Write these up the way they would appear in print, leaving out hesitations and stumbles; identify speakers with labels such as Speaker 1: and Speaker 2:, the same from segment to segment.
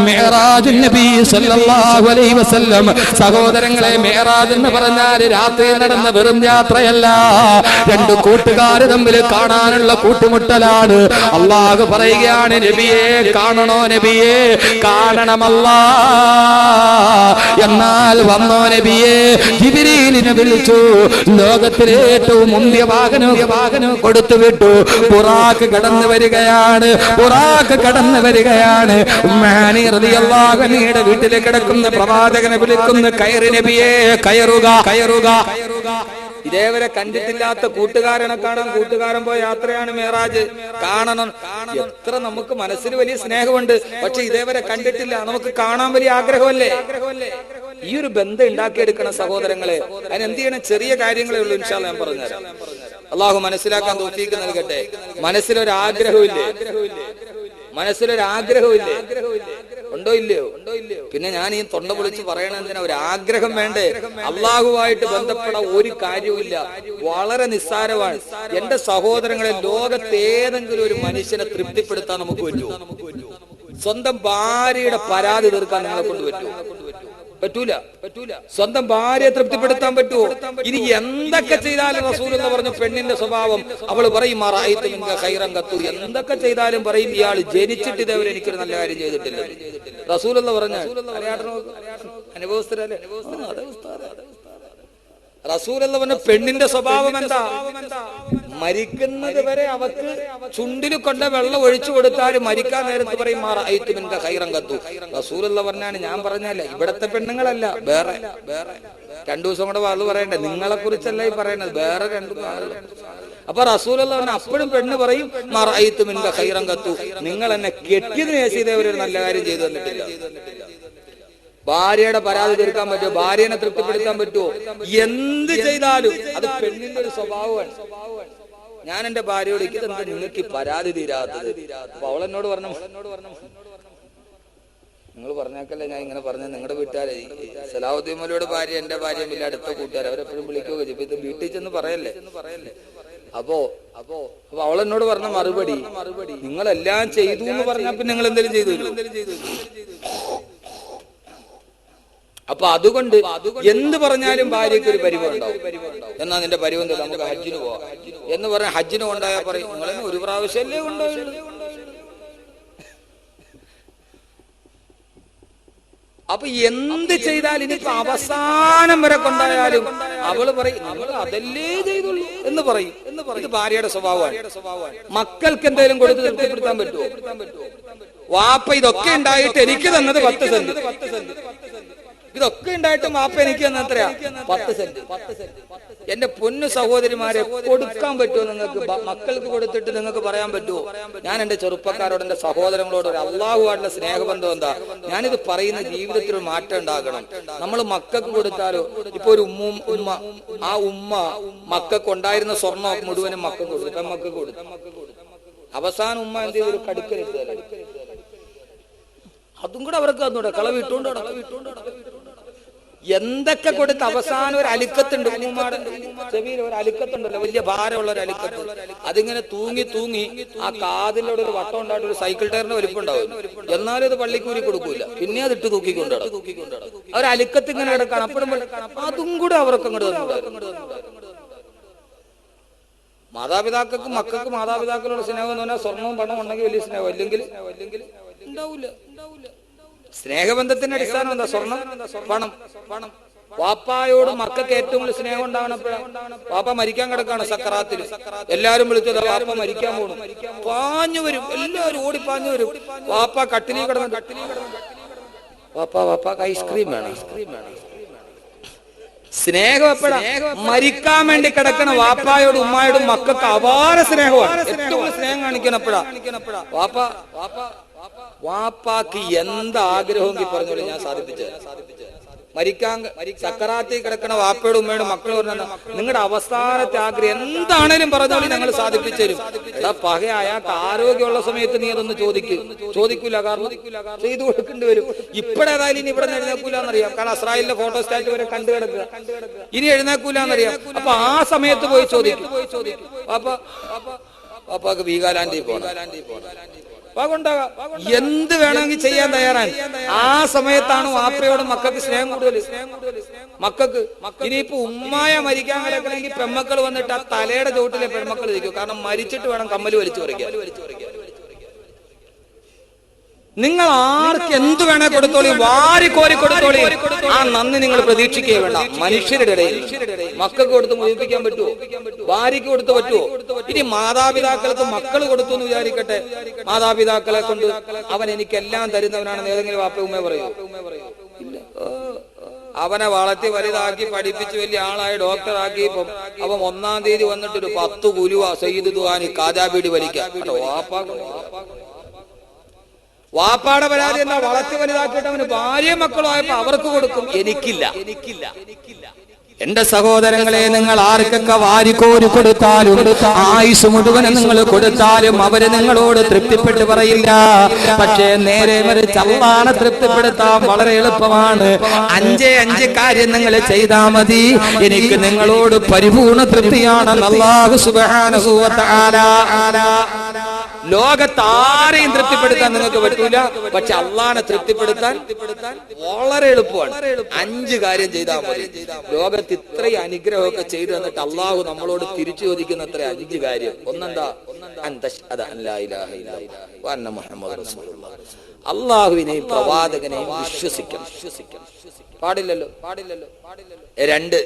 Speaker 1: മിഅ്റാജുൻ നബി സല്ലല്ലാഹു അലൈഹി വസല്ലം. സഹോദരങ്ങളെ, മിഅ്റാജ് എന്ന് പറഞ്ഞാൽ രാത്രി നടന്ന വെറും യാത്രയല്ല, രണ്ട് കൂട്ടുകാർ തമ്മിൽ കാണാനുള്ള കൂട്ടുമുട്ടലാണ്. അല്ലാഹു പറയുകയാണ്, നബിയെ കാണണോ? നബിയെ കാണണമല്ലാ. എന്നാൽ വന്നോ നബിയെ? ജിബ്രീലിനെ വിളിച്ചു. ലോകത്തിലെ ഏറ്റവും മുന്തിയ വാഹനം കൊടുത്തു വിട്ടു. ബുറാഖ് കടന്നു വരികയാണ്. ബുറാഖ് കടന്നു വരികയാണ്. ഉമ്മാനി റളിയല്ലാഹു അൻഹയുടെ വീട്ടിൽ കിടക്കുന്ന പ്രവാചകനെ വിളിക്കുന്ന, കയറി നബിയെ, കയറുക, കയറുക. ഇതേവരെ കണ്ടിട്ടില്ലാത്ത കൂട്ടുകാരനെ കാണാൻ കൂട്ടുകാരൻ പോയ യാത്രയാണ് മിഅ്റാജ്. കാണണം. എത്ര നമുക്ക് മനസ്സിൽ വലിയ സ്നേഹമുണ്ട്, പക്ഷെ ഇതേവരെ കണ്ടിട്ടില്ല. നമുക്ക് കാണാൻ വലിയ ആഗ്രഹമല്ലേ? ഈ ഒരു ബന്ധം ഉണ്ടാക്കിയെടുക്കണം സഹോദരങ്ങളെ. അതിന് എന്ത് ചെയ്യണം? ചെറിയ കാര്യങ്ങളേ ഉള്ളൂ. ഇൻഷാ അല്ലാഹ് ഞാൻ പറഞ്ഞുതരാം. അള്ളാഹു മനസ്സിലാക്കാൻ തൗഫീഖ് നൽകട്ടെ. മനസ്സിലൊരാഗ്രഹമില്ലേ? മനസ്സിലൊരാഗ്രഹമില്ലേ? ഉണ്ടോ ഇല്ലയോ? പിന്നെ ഞാൻ ഈ തൊണ്ട പൊളിച്ച് പറയണ എന്തിനാ? ഒരു ആഗ്രഹം വേണ്ടേ? അള്ളാഹുവായിട്ട് ബന്ധപ്പെടാൻ ഒരു കാര്യവുമില്ല, വളരെ നിസ്സാരമാണ്. എന്റെ സഹോദരങ്ങളെ, ലോകത്ത് ഏതെങ്കിലും ഒരു മനുഷ്യനെ തൃപ്തിപ്പെടുത്താൻ നമുക്ക് പറ്റുമോ? സ്വന്തം ഭാര്യയുടെ പരാതി തീർക്കാൻ നിങ്ങളെ കൊണ്ട് പറ്റുമോ? പറ്റൂല. സ്വന്തം ഭാര്യയെ തൃപ്തിപ്പെടുത്താൻ പറ്റുമോ? ഇനി എന്തൊക്കെ ചെയ്താലും റസൂലുള്ള പറഞ്ഞു, പെണ്ണിന്റെ സ്വഭാവം, അവള് പറയും ഖൈറൻ ഖത്തു. എന്തൊക്കെ ചെയ്താലും പറയും, ഇയാൾ ജനിച്ചിട്ട് ഇതേവരെ എനിക്കൊരു നല്ല കാര്യം ചെയ്തിട്ടില്ല. റസൂലുള്ള പറഞ്ഞ അനുഭവസ്ഥരല്ലേ? റസൂലുള്ള പറഞ്ഞ പെണ്ണിന്റെ സ്വഭാവം എന്താ? മരിക്കുന്നത് വരെ അവർക്ക് ചുണ്ടിൽ കൊണ്ട വെള്ളം ഒഴിച്ചു കൊടുത്താലും മരിക്കാൻ നേരത്ത് പറയും ഖൈറൻ ഖത്തു. റസൂലുള്ള പറഞ്ഞാണ്, ഞാൻ പറഞ്ഞല്ല, ഇവിടത്തെ പെണ്ണുങ്ങളല്ല, വേറെ 2 ദിവസം കൂടെ വാള് പറയണ്ടേ? നിങ്ങളെ കുറിച്ചല്ല ഈ പറയുന്നത്, വേറെ 2 ആളുകൾ. അപ്പൊ റസൂലുള്ള പറഞ്ഞ അപ്പോഴും പെണ്ണ് പറയും ഖൈറൻ ഖത്തു. നിങ്ങൾ എന്നെ കെട്ടിയതിനു ശേഷം ഇതേവരെ ഒരു നല്ല കാര്യം ചെയ്തു തന്നിട്ടില്ല. ഭാര്യയുടെ പരാതി തീർക്കാൻ പറ്റുമോ? ഭാര്യനെ തൃപ്തിപ്പെടുത്താൻ പറ്റുമോ? എന്ത് ചെയ്താലും അത് പെണ്ണിന്റെ ഒരു സ്വഭാവമാണ്. ഞാൻ എന്റെ ഭാര്യയോട്, ഇതെന്താ നിങ്ങൾക്ക് പരാതി തീരാത്തത്? അപ്പൊ അവളെന്നോട് പറഞ്ഞു, നിങ്ങൾ പറഞ്ഞേക്കല്ലേ ഞാൻ ഇങ്ങനെ പറഞ്ഞ. നിങ്ങളുടെ വീട്ടുകാരെ സലാഹുദ്ദീൻ മൗലവിയുടെ ഭാര്യ എന്റെ ഭാര്യ വലിയ അടുത്ത കൂട്ടുകാർ, അവരെപ്പോഴും വിളിക്കുകയൊക്കെ ചെയ്യും. ഇത് വീട്ടിൽ ചെന്ന് പറയല്ലേ? അപ്പോ അവളെന്നോട് പറഞ്ഞ മറുപടി, നിങ്ങളെല്ലാം ചെയ്തു എന്ന് പറഞ്ഞപ്പോ നിങ്ങൾ എന്തെങ്കിലും ചെയ്തു. അപ്പൊ അതുകൊണ്ട് എന്ത് പറഞ്ഞാലും ഭാര്യയ്ക്ക് ഒരു പരിവം ഉണ്ടാവും. എന്നാ നിന്റെ പരിവം എന്താ? നമുക്ക് ഹജ്ജിന് പോവാം എന്ന് പറഞ്ഞാൽ ഹജ്ജിന് കൊണ്ടായാൽ പറയും, നിങ്ങളെന്നെ ഒരു പ്രാവശ്യമല്ലേ കൊണ്ടുപോയുള്ളൂ. അപ്പൊ എന്ത് ചെയ്താലും ഇനിയിപ്പോ അവസാനം വരെ കൊണ്ടായാലും അവള് പറയും, നമ്മൾ അതല്ലേ ചെയ്തുള്ളൂ എന്ന് പറയും. ഇത് ഭാര്യയുടെ സ്വഭാവമാണ്. മക്കൾക്ക് എന്തെങ്കിലും കൊടുത്ത് തൃപ്തിപ്പെടുത്താൻ പറ്റുമോ? വാപ്പ ഇതൊക്കെ ഉണ്ടായിട്ട് എനിക്ക് തന്നത് 10 സെന്റ്. ഇതൊക്കെ ഉണ്ടായിട്ടും വാപ്പ എനിക്ക് തന്ന എത്രയാ? 10 സെന്റ്. എന്റെ പൊന്നു സഹോദരിമാരെ, കൊടുക്കാൻ പറ്റുമോ നിങ്ങൾക്ക്? മക്കൾക്ക് കൊടുത്തിട്ട് നിങ്ങൾക്ക് പറയാൻ പറ്റുമോ? ഞാൻ എന്റെ ചെറുപ്പക്കാരോട്, എന്റെ സഹോദരങ്ങളോട് ഒരു അള്ളാഹുവായിട്ടുള്ള സ്നേഹബന്ധം എന്താ? ഞാനിത് പറയുന്ന ജീവിതത്തിൽ ഒരു മാറ്റം ഉണ്ടാകണം. നമ്മൾ മക്കൾക്ക് കൊടുത്താലോ, ഇപ്പൊ ഒരു ഉമ്മ, ആ ഉമ്മ മക്കൾക്ക് ഉണ്ടായിരുന്ന സ്വർണ്ണം മുഴുവനും മക്കൾക്ക് കൊടുത്തു, പെമ്മക്ക് കൊടുത്തു. അവസാനം ഉമ്മ എന്ത് ചെയ്തു? ഒരു കടുക്കലെടുത്തല്ലേ? അതും കൂടെ അവർക്ക് തന്നൂടെ? കളവിട്ടുണ്ടോ? എന്തൊക്കെ കൊടുത്ത് അവസാനം ഒരു അലിക്കത്തുണ്ട്, ഉമ്മാടെ ചെവിയിൽ ഒരു അലിക്കത്തുണ്ടല്ലോ, വലിയ ഭാരമുള്ള ഒരു അലിക്കത്ത്. അതിങ്ങനെ തൂങ്ങി ആ കാതിലൂടെ ഒരു വട്ടം ഉണ്ടായിട്ട് ഒരു സൈക്കിൾ ടയറിന്റെ വലിപ്പം ഉണ്ടാവും. എന്നാലും ഇത് പള്ളിക്കൂലി കൊടുക്കൂല, പിന്നെ അതിട്ട് തൂക്കിക്കൊണ്ടാണ്. അവർ അലിക്കത്ത് ഇങ്ങനെ കിടക്കാണ്. അപ്പോഴും അതും കൂടെ അവർക്ക് അങ്ങോട്ട് തന്നു. മാതാപിതാക്കൾക്ക് മക്കൾക്ക് മാതാപിതാക്കളോട് സ്നേഹം എന്ന് പറഞ്ഞാൽ സ്വർണവും പണവും ഉണ്ടെങ്കിൽ വലിയ സ്നേഹം, അല്ലെങ്കിൽ ഉണ്ടാവൂല. സ്നേഹബന്ധത്തിന്റെ അടിസ്ഥാനം എന്താ? സ്വർണം, പണം. വാപ്പായോട് മക്കൾക്ക് ഏറ്റവും കൂടുതൽ സ്നേഹം ഉണ്ടാവണപ്പോഴാണ്. വാപ്പ മരിക്കാൻ കിടക്കാണ് സക്കറാത്തിൽ, എല്ലാരും വിളിച്ചത് വാപ്പ മരിക്കാൻ പോണു. പാഞ്ഞു വരും, എല്ലാവരും ഓടി പാഞ്ഞു വരും. വാപ്പ കട്ടിലി കിടന്ന് വാപ്പ ഐസ്ക്രീം വേണം. സ്നേഹം എപ്പോഴാ? മരിക്കാൻ വേണ്ടി കിടക്കണ വാപ്പായോടും ഉമ്മായോടും മക്കൾക്ക് അപാര സ്നേഹമാണ്. ഏറ്റവും സ്നേഹം കാണിക്കണം എപ്പോഴാ? വാപ്പാക്ക് എന്താഗ്രഹമെങ്കിൽ പറഞ്ഞോളൂ, ഞാൻ സാധിപ്പിച്ചു. മരിക്കാൻ സക്കറാത്തിൽ കിടക്കണ വാപ്പയുടെ ഉമ്മയുടെ മക്കൾ പറഞ്ഞ നിങ്ങളുടെ അവസാനത്തെ ആഗ്രഹം എന്താണേലും പറഞ്ഞോളൂ, ഞങ്ങൾ സാധിപ്പിച്ചു തരും. എടാ പകയായ ആരോഗ്യമുള്ള സമയത്ത് നീ അതൊന്ന് ചോദിക്കൂല, കാരണം ചെയ്തു കൊടുക്കേണ്ടി വരും. ഇപ്പഴേതായാലും ഇനി ഇവിടെ നിന്ന് എഴുന്നേക്കൂലെന്നറിയാം, കാരണം ഇസ്രായേലിന്റെ ഫോട്ടോ സ്റ്റാറ്റ് വരെ കണ്ടു കിടക്കുക. ഇനി എഴുന്നേക്കൂലെന്നറിയാം. അപ്പൊ ആ സമയത്ത് പോയി ചോദിക്കും. വാപ്പാക്ക് വീഗാലാൻഡിൽ പോകണം. എന്ത് വേണമെങ്കിൽ ചെയ്യാൻ തയ്യാറാണ്. ആ സമയത്താണ് വാപ്പയോട് മക്കൾക്ക് സ്നേഹം കൂടുതൽ. മക്കൾക്ക് ഇനിയിപ്പോ ഉമ്മായ മരിക്കാൻ കിടക്കണമെങ്കിൽ പെൺമക്കൾ വന്നിട്ട് ആ തലയുടെ ചുവട്ടിലെ പെൺമക്കൾ ഇരിക്കും. കാരണം മരിച്ചിട്ട് വേണം കമ്മല് വലിച്ചു പറിക്കാൻ. നിങ്ങൾ ആർക്ക് എന്ത് വേണേ കൊടുത്തോളി, വാരിക്കോരി കൊടുത്തോളി. ആ നന്ദി നിങ്ങൾ പ്രതീക്ഷിക്കുക വേണ്ട. മനുഷ്യരുടെ ഇടയിൽ മക്കൾക്ക് കൊടുത്ത് മുഴിപ്പിക്കാൻ പറ്റുമോ? ഭാര്യയ്ക്ക് കൊടുത്ത് പറ്റുമോ? ഇനി മാതാപിതാക്കൾക്ക് മക്കൾ കൊടുത്തു എന്ന് വിചാരിക്കട്ടെ. മാതാപിതാക്കളെ കൊണ്ട് അവൻ എനിക്കെല്ലാം തരുന്നവനാണെന്ന് ഏതെങ്കിലും വാപ്പ ഉമ്മ പറയൂ? അവനെ വളർത്തി വലുതാക്കി പഠിപ്പിച്ച് വലിയ ആളായി ഡോക്ടറാക്കി ഇപ്പം അവൻ 1-ാം തീയതി വന്നിട്ടൊരു 10 കുലുവ സയ്യിദ് ദുആനി കാജാബീഡി വലിക്കാം. വാപ്പാടെ പരാതി എന്താ? വളർത്തി വലുതാക്കിയിട്ട് അവന് ഭാര്യ മക്കളുമായപ്പോ അവർക്ക് കൊടുക്കും, എനിക്കില്ല. എന്റെ സഹോദരങ്ങളെ, നിങ്ങൾ ആർക്കൊക്കെ വാരിക്കോരി കൊടുത്താലും ആയുസ് മുഴുവനും നിങ്ങൾ കൊടുത്താലും അവര് നിങ്ങളോട് തൃപ്തിപ്പെട്ട് പറയില്ല. പക്ഷേ നേരെ മറിച്ച് അല്ലാഹുവിനെ തൃപ്തിപ്പെടുത്താൻ വളരെ എളുപ്പമാണ്. 5 കാര്യം നിങ്ങൾ ചെയ്താൽ മതി, എനിക്ക് നിങ്ങളോട് പരിപൂർണ തൃപ്തിയാണെന്ന് അല്ലാഹു സുബ്ഹാനഹു വ തആല. ലോകത്താരെയും തൃപ്തിപ്പെടുത്താൻ നിങ്ങൾക്ക് പറ്റൂല, പക്ഷെ അല്ലാഹുവിനെ തൃപ്തിപ്പെടുത്താൻ വളരെ എളുപ്പമാണ്. 5 കാര്യം ചെയ്താൽ മതി. ലോകത്ത് ഇത്രയും അനുഗ്രഹമൊക്കെ ചെയ്തു തന്നിട്ട് അള്ളാഹു നമ്മളോട് തിരിച്ചു ചോദിക്കുന്ന അത്ര 5 കാര്യം. ഒന്നെന്താ? അള്ളാഹുവിനെയും പ്രവാചകനെയും വിശ്വസിക്കണം. പാടില്ലല്ലോ. 2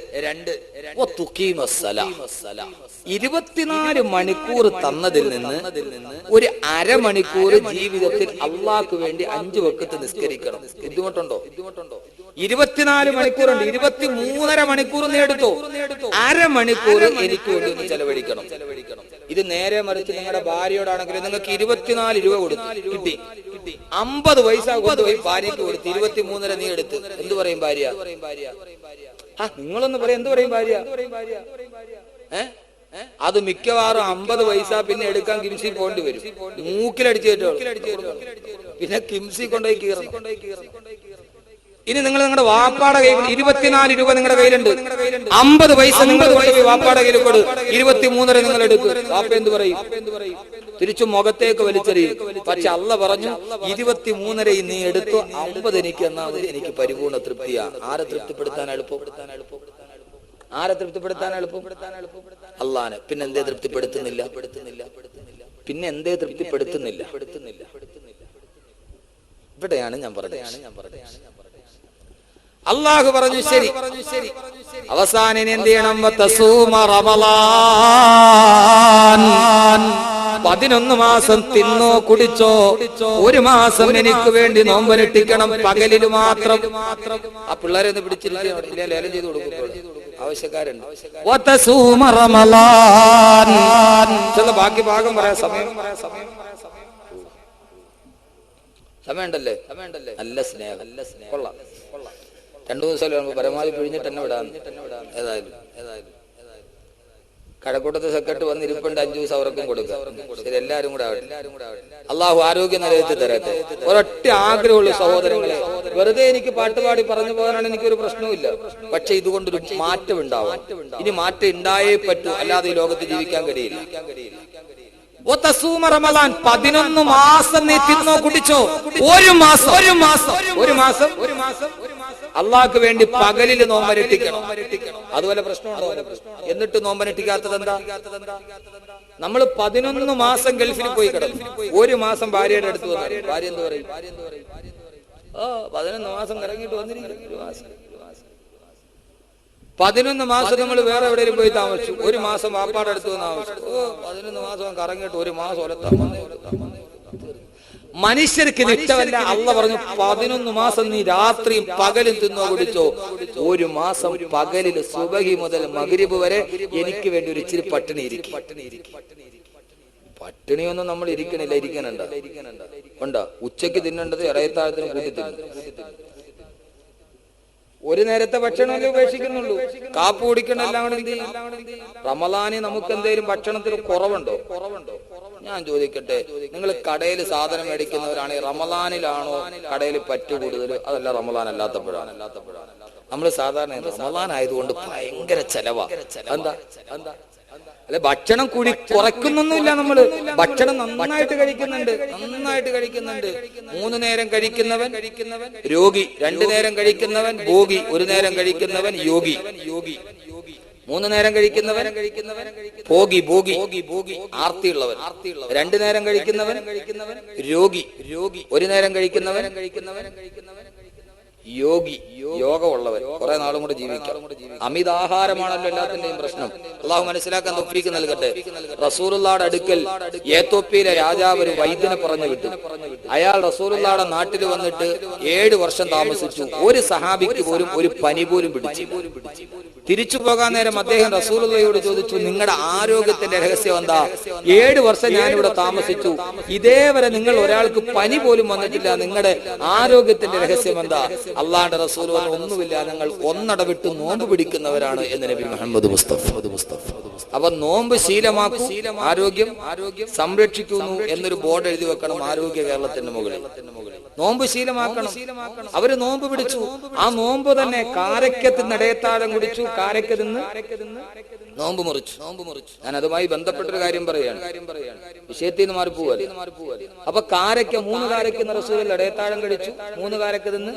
Speaker 1: 24 മണിക്കൂർ തന്നതിൽ നിന്ന് ഒരു അരമണിക്കൂർ ജീവിതത്തിൽ അള്ളാഹ്ക്ക് വേണ്ടി 5 വഖത്ത് നിസ്കരിക്കണം. ബുദ്ധിമുട്ടുണ്ടോ? 24 മണിക്കൂറുണ്ട്, 23.5 മണിക്കൂർ നേടുത്തോ. അരമണിക്കൂർ എനിക്ക് വേണ്ടി ഒന്ന് ചെലവഴിക്കണം. ഇത് നേരെ മറിച്ച് നിങ്ങളുടെ ഭാര്യയോടാണെങ്കിൽ നിങ്ങൾക്ക് 24 രൂപ കൊടുത്തു കിട്ടി, 50 പൈസ കൊണ്ടുപോയി ഭാര്യയ്ക്ക് കൊടുത്ത് 23.5 നീ എടുത്ത് എന്ത് പറയും ഭാര്യ? നിങ്ങളൊന്ന് പറയാം, എന്ത് പറയും ഭാര്യ? അത് മിക്കവാറും 50 പൈസ പിന്നെ എടുക്കാൻ കിംസി പോകേണ്ടി വരും. മൂക്കിലടിച്ചു കേട്ടോ, പിന്നെ കിംസി കൊണ്ടുപോയി കീറണം. ഇനി നിങ്ങൾ നിങ്ങളുടെ വാപ്പാടെ കയ്യിൽ 24 രൂപ നിങ്ങളുടെ കയ്യിലുണ്ട്, 50 പൈസ നിങ്ങൾ കൊണ്ടുപോയി വാപ്പാടെ കയ്യിൽ കൊടു, 23.5 നിങ്ങൾ എടുക്കും. വാപ്പ എന്ത് പറയും? തിരിച്ചു മുഖത്തേക്ക് വലിച്ചെറിയും. പക്ഷെ അല്ലാഹ് പറഞ്ഞു 23.5 നീ എടുത്തു, 50 എനിക്ക് എന്നാ മതി, എനിക്ക് പരിപൂർണ്ണ തൃപ്തിയാ. ആരെ തൃപ്തിപ്പെടുത്താൻ എളുപ്പം? ആരെ തൃപ്തിപ്പെടുത്താൻ എളുപ്പം? അല്ലാഹനെ. പിന്നെ എന്തേ തൃപ്തിപ്പെടുത്തുന്നില്ല? പിന്നെ എന്തേ തൃപ്തിപ്പെടുത്തുന്നില്ല? ഇവിടെയാണ് ഞാൻ പറഞ്ഞത്. അള്ളാഹു പറഞ്ഞു ശരി, അവസാനം എന്ത് ചെയ്യണം? 11 മാസം തിന്നോ കുടിച്ചോ, 1 മാസം എനിക്ക് വേണ്ടി നോമ്പനുഷ്ഠിക്കണം, പകലിൽ മാത്രം. ആ പിള്ളേരെ ഒന്ന് പിടിച്ചിരിക്കുക, ലേലം ചെയ്ത് കൊടുക്കും, ആവശ്യക്കാരുണ്ട്. ബാക്കി ഭാഗം പറയാം, സമയമുണ്ടല്ലേ? നല്ല സ്നേഹം, കൊള്ളാം. 2 ദിവസം പരമാവധി പിഴിഞ്ഞിട്ട് തന്നെ വിടാൻ. ഏതായാലും കഴക്കൂട്ടത്തെ സെക്രട്ടറി വന്ന് ഇരിപ്പുണ്ട്, 5 ദിവസം അവർക്കും കൊടുക്കാം. ശരി, എല്ലാരും കൂടെ ആവട്ടെ. അള്ളാഹു ആരോഗ്യം നിലനിർത്തി തരട്ടെ. ഒരൊറ്റ ആഗ്രഹമുള്ളൂ സഹോദരങ്ങളെ, വെറുതെ എനിക്ക് പാട്ടുപാടി പറഞ്ഞു പോകാനാണ് എനിക്കൊരു പ്രശ്നവുമില്ല. പക്ഷെ ഇതുകൊണ്ടൊരു മാറ്റം ഉണ്ടാവും. ഇനി മാറ്റം ഉണ്ടായേ പറ്റൂ, അല്ലാതെ ഈ ലോകത്ത് ജീവിക്കാൻ കഴിയില്ല. 11 മാസം നീ തിന്നോ കുടിച്ചോ, 1 മാസം അള്ളാഹ്ക്ക് വേണ്ടി പകലിൽ നോമ്പനുഷ്ഠിക്കണം. അതുപോലെ പ്രശ്നമുണ്ടോ? എന്നിട്ട് നോമ്പനുഷ്ഠിക്കാത്തത് എന്താ? നമ്മൾ 11 മാസം ഗൾഫിൽ പോയി കിടന്നു, 1 മാസം ഭാര്യയുടെ അടുത്ത് വന്നു. ഭാര്യ എന്ത് പറയും? 11 മാസം കറങ്ങിയിട്ട് വന്നിരിക്കും. 11 മാസം നമ്മൾ വേറെ എവിടെയും പോയി താമസിച്ചു, 1 മാസം വാപ്പാടെ അടുത്ത് വന്ന് താമസിച്ചു. 11 മാസം കറങ്ങിയിട്ട് 1 മാസം ഒലത്താൻ. മനുഷ്യർക്ക് ഇഷ്ടമല്ല. അള്ളാഹ് പറഞ്ഞു 11 മാസം നീ രാത്രിയും പകലും തിന്നോ കുടിച്ചോ, 1 മാസം പകലിൽ സുബഹി മുതൽ മഗ്രിബ് വരെ എനിക്ക് വേണ്ടി ഒരു ഇച്ചിരി പട്ടിണി ഇരിക്കും. പട്ടിണിയൊന്നും നമ്മൾ ഇരിക്കാനുണ്ടോ? ഉണ്ടോ? ഉച്ചക്ക് തിന്നേണ്ടത് ഇടയത്താഴത്തിന് കൂട്ടി തിന്നു. 1 നേരത്തെ ഭക്ഷണമല്ലേ ഉപേക്ഷിക്കുന്നുള്ളൂ, കാപ്പ് കുടിക്കണ എല്ലാം കൂടെ എന്ത് ചെയ്യും? റമളാനിൽ നമുക്ക് എന്തെങ്കിലും ഭക്ഷണത്തിന് കുറവുണ്ടോ? ഞാൻ ചോദിക്കട്ടെ, നിങ്ങൾ കടയിൽ സാധനം മേടിക്കുന്നവരാണ്, റമളാനിലാണോ കടയിൽ പറ്റു കൂടുതൽ, അതല്ല റമളാൻ അല്ലാത്തപ്പോഴാണ്? നമ്മൾ സാധാരണ റമളാൻ ആയതുകൊണ്ട് ഭയങ്കര ചെലവാ. എന്താ അല്ലെ ഭക്ഷണം കുറയ്ക്കുന്നൊന്നുമില്ല. നമ്മള് ഭക്ഷണം നന്നായിട്ട് കഴിക്കുന്നുണ്ട്. 3 നേരം കഴിക്കുന്നവൻ രോഗി, 2 നേരം കഴിക്കുന്നവൻ ഭോഗി, 1 നേരം കഴിക്കുന്നവൻ യോഗി. 3 നേരം കഴിക്കുന്നവൻ ഭോഗി ആർത്തിയുള്ളവൻ. 2 നേരം കഴിക്കുന്നവൻ രോഗി, 1 നേരം കഴിക്കുന്നവൻ യോഗി, യോഗമുള്ളവൻ. കുറെ നാളും കൂടെ ജീവിക്കാം. അമിതാഹാരമാണല്ലോ എല്ലാത്തിന്റെയും പ്രശ്നം. അള്ളാഹു മനസ്സിലാക്കാൻ തൗഫീഖ് നൽകട്ടെ. റസൂലുള്ളാഹിയുടെ അടുക്കൽ എത്യോപ്യയിലെ രാജാവ് ഒരു വൈദ്യനെ പറഞ്ഞു വിട്ടു. അയാൾ റസൂലുള്ളാഹിയുടെ നാട്ടിൽ വന്നിട്ട് 7 വർഷം താമസിച്ചു. ഒരു സഹാബിക്ക് പോലും ഒരു പനി പോലും പിടിച്ചില്ല. തിരിച്ചു പോകാൻ നേരം അദ്ദേഹം റസൂലുള്ളാഹിയോട് ചോദിച്ചു, നിങ്ങളുടെ ആരോഗ്യത്തിന്റെ രഹസ്യം എന്താ? 7 വർഷം ഞാനിവിടെ താമസിച്ചു, ഇതേവരെ നിങ്ങൾ ഒരാൾക്ക് പനി പോലും വന്നിട്ടില്ല, നിങ്ങളുടെ ആരോഗ്യത്തിന്റെ രഹസ്യം എന്താ? അള്ളാഹുവിന്റെ റസൂൽ ഒന്നുമില്ല, ഞങ്ങൾ ഒന്നടവിട്ട് നോമ്പ് പിടിക്കുന്നവരാണ് എന്ന് നബി മുഹമ്മദ് മുസ്തഫ. അപ്പൊ നോമ്പ് ശീലമാക്കൂ, ആരോഗ്യം സംരക്ഷിക്കുന്നു എന്നൊരു ബോർഡ് എഴുതി വെക്കണം ആരോഗ്യ കേരളത്തിന്റെ മുകളിൽ. നോമ്പ് ശീലമാക്കണം. അവര് നോമ്പ് പിടിച്ചു. ആ നോമ്പ് തന്നെ കാരക്കത്ത് നടയത്താഴം കുടിച്ചു, കാരക്ക തിന്ന് നോമ്പ് മുറിച്ചു. ഞാൻ അതുമായി ബന്ധപ്പെട്ടൊരു കാര്യം പറയാണ്, വിഷയത്തിൽ നിന്ന് മാറിപ്പോവല്ലേ. അപ്പൊ കാരക്ക 3 കാരക്ക റസൂൽ ഇടയത്താഴം കഴിച്ചു, 3 കാരക്ക തിന്ന്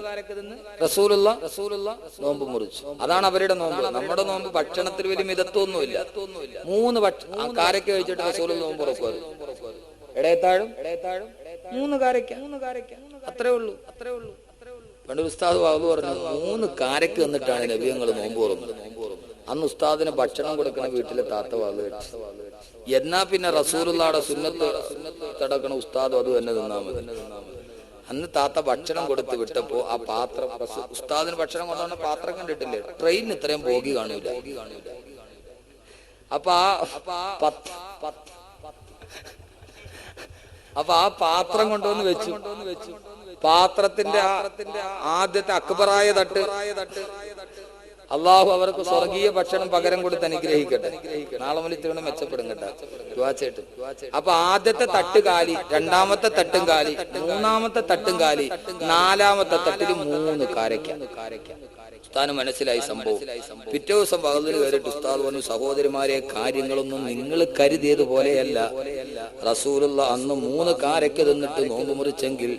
Speaker 1: റസൂലുള്ള നോമ്പ് മുറിച്ചു. അതാണ് അവരുടെ നോമ്പ്. നമ്മുടെ നോമ്പ് ഭക്ഷണത്തിൽ വലിയ മിതത്വമൊന്നുമില്ല. 3 കാരക്ക കഴിച്ചിട്ട് റസൂൽ നോമ്പ് തുറക്കുമായിരുന്നു. ഇടയത്താഴം 3 കാരക്ക, അത്രേ ഉള്ളൂ. പണ്ട് ഉസ്താദ് ബാബു പറഞ്ഞു, 3 കാരക്ക് എന്നിട്ടാണ് നബിയങ്ങൾ നോമ്പ് തുറന്നത്. അന്ന് ഉസ്താദിന് ഭക്ഷണം കൊടുക്കുന്ന വീട്ടിലെ താത്ത വാത് വെച്ചു. എന്നാ പിന്നെ റസൂലുള്ളാഹിയുടെ സുന്നത്ത് തടക്കണ ഉസ്താദ് അത് തന്നെ തിന്നാ മതി. അന്ന് താത്ത ഭക്ഷണം കൊടുത്ത് വിട്ടപ്പോ ആ പാത്രം, ഉസ്താദിന് ഭക്ഷണം കൊണ്ടുവന്ന പാത്രം കണ്ടിട്ടില്ലേ, ട്രെയിനിന് ഇത്രയും ബോഗി കാണൂല. അപ്പൊ ആ പാത്രം കൊണ്ടുവന്ന് വെച്ചു. പാത്രത്തിന്റെ ആദ്യത്തെ അക്ബറായ തട്ട് അള്ളാഹു അവർക്ക് സ്വർഗീയ ഭക്ഷണം പകരം കൊടുത്ത് അനുഗ്രഹിക്കട്ടെ. നാളെ മുതൽ മെച്ചപ്പെടും കേട്ടോ, ദുആചേട്ട്. അപ്പൊ ആദ്യത്തെ തട്ട് കാലി, 2ാമത്തെ തട്ടും കാലി, 3ാമത്തെ തട്ടും കാലി, 4ാമത്തെ തട്ടിൽ 3 കാരക്ക. ഉസ്താദിന് മനസ്സിലായി സംഭവം. പിറ്റേ ദിവസം പകലിന് കയറിയിട്ട് ഉസ്താദ് പറഞ്ഞു, സഹോദരിമാരെ, കാര്യങ്ങളൊന്നും നിങ്ങൾ കരുതിയതുപോലെയല്ല. റസൂലുള്ള അന്ന് 3 കാരക്ക തിന്നിട്ട് നോമ്പ് മുറിച്ചെങ്കിൽ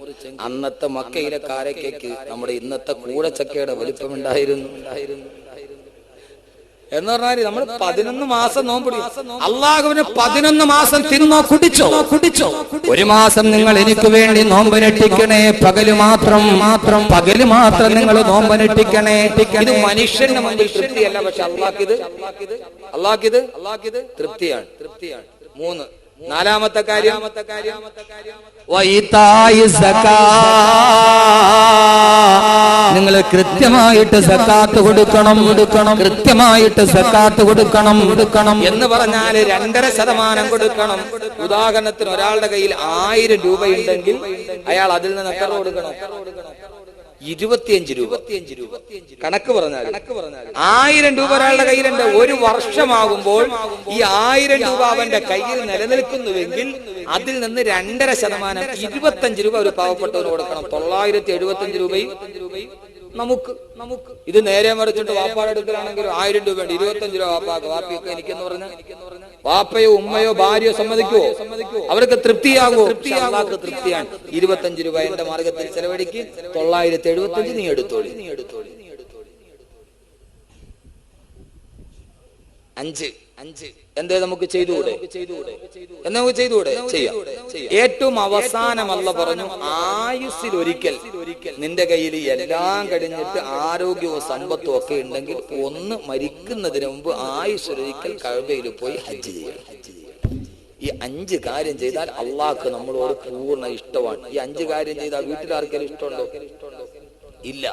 Speaker 1: അന്നത്തെ മക്കയിലെ കാരക്കയ്ക്ക് നമ്മുടെ ഇന്നത്തെ കൂടച്ചക്കയുടെ വലിപ്പമുണ്ടായിരുന്നു എന്ന് പറഞ്ഞാൽ നമ്മൾ 11 മാസം നോമ്പ്. അള്ളാഹുവിന് 11 മാസം തിന്നോ കുടിച്ചോ. 1 മാസം നിങ്ങൾ എനിക്ക് വേണ്ടി നോമ്പനട്ടിക്കണേ, പകല് മാത്രം നിങ്ങൾ നോമ്പനട്ടിക്കണേ. ഇത് മനുഷ്യന്റെ മുമ്പിൽ തൃപ്തിയല്ല, പക്ഷെ അള്ളാഹ്ക്കിത് തൃപ്തിയാണ്. 3. 4ാമത്തെ കാര്യം നിങ്ങൾ കൃത്യമായിട്ട് സക്കാത്ത് കൊടുക്കണം. കൃത്യമായിട്ട് സക്കാത്ത് കൊടുക്കണം എന്ന് പറഞ്ഞാൽ 2.5% കൊടുക്കണം. ഉദാഹരണത്തിന് ഒരാളുടെ കയ്യിൽ 1000 രൂപയുണ്ടെങ്കിൽ അയാൾ അതിൽ നിന്ന് എത്ര കൊടുക്കണം? 25 രൂപ. കണക്ക് പറഞ്ഞാൽ 1000 രൂപ ഒരാളുടെ കയ്യിലുണ്ട്. 1 വർഷമാകുമ്പോൾ ഈ 1000 രൂപ അവന്റെ കയ്യിൽ നിലനിൽക്കുന്നുവെങ്കിൽ അതിൽ നിന്ന് 2.5% 25 രൂപ ഒരു പാവപ്പെട്ടവന് കൊടുക്കണം. 975 രൂപയും നമുക്ക്. ഇത് നേരെ മറിച്ചിട്ട് വാപ്പാടെ അടുക്കലാണെങ്കിൽ 1000 രൂപ ഉണ്ട്, 25 രൂപ വാപ്പാക്ക്. വാപ്പിയൊക്കെ എനിക്കെന്ന് പറഞ്ഞാൽ വാപ്പയോ ഉമ്മയോ ഭാര്യയോ സമ്മതിക്കുവോ? അവർക്ക് തൃപ്തിയാകുമോ? തൃപ്തിയാണ്. 25 രൂപ എന്റെ മാർഗത്തിൽ ചെലവഴിക്ക്, 975 നീ എടുത്തോളി. 5 എന്തേ നമുക്ക് ചെയ്തുകൂടെ? ചെയ്യാം. ഏറ്റവും അവസാനം അല്ലാഹു പറഞ്ഞു, ആയുസ്സിൽ ഒരിക്കൽ നിന്റെ കയ്യിൽ എല്ലാം കഴിഞ്ഞിട്ട് ആരോഗ്യവും സമ്പത്തും ഒക്കെ ഉണ്ടെങ്കിൽ ഒന്ന് മരിക്കുന്നതിന് മുമ്പ് ആയുസ്സിലൊരിക്കൽ കഅബയിൽ പോയി ഹജ്ജ് ചെയ്യണം. ഈ 5 കാര്യം ചെയ്താൽ അള്ളാഹ്ക്ക് നമ്മളോട് പൂർണ്ണ ഇഷ്ടമാണ്. ഈ 5 കാര്യം ചെയ്താൽ വീട്ടിൽ ആർക്കെങ്കിലും ഇഷ്ടമുണ്ടോ? ഇല്ല.